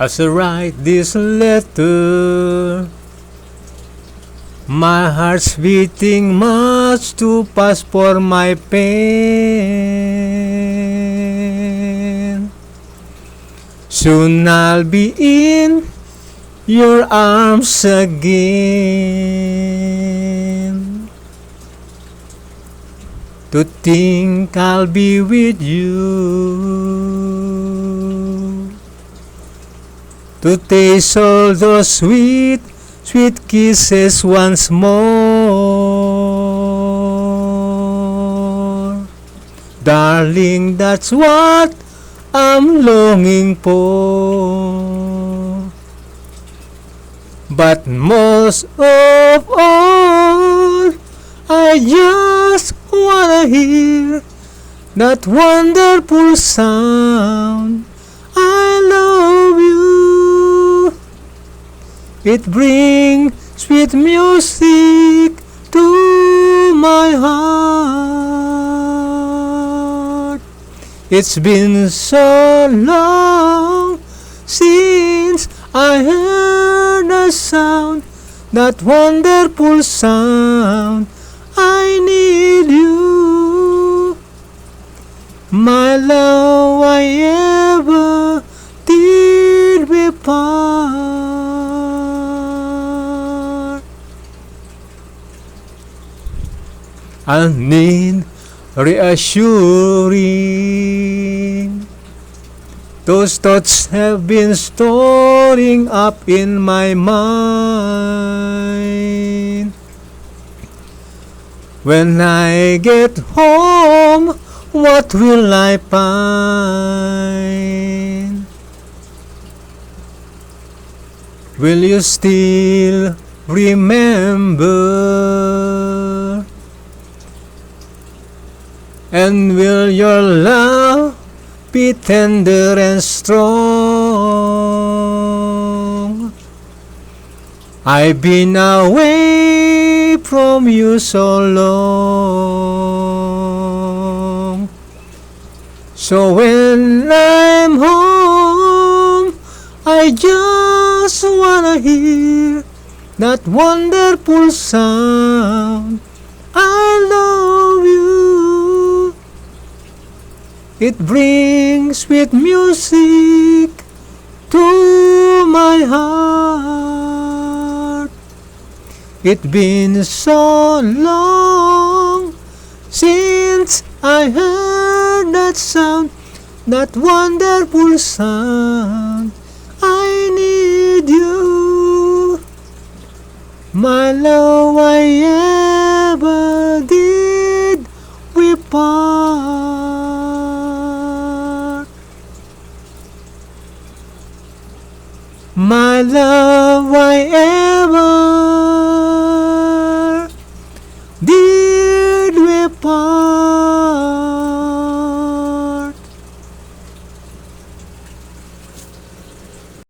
As I write this letter, my heart's beating much too fast for my pen. Soon I'll be in your arms again. To think I'll be with you, to taste all those sweet, sweet kisses once more. Darling, that's what I'm longing for. But most of all, I just wanna hear that wonderful sound, I love you. It brings sweet music to my heart. It's been so long since I heard a sound, that wonderful sound, I need you. My love, I ever did we part. I need reassuring. Those thoughts have been storing up in my mind. When I get home, what will I find? Will you still remember? And will your love be tender and strong? I've been away from you so long. So when I'm home, I just wanna hear that wonderful sound, I love you. It brings sweet music to my heart. It's been so long since I heard that sound, that wonderful sound, I need you. My love, I ever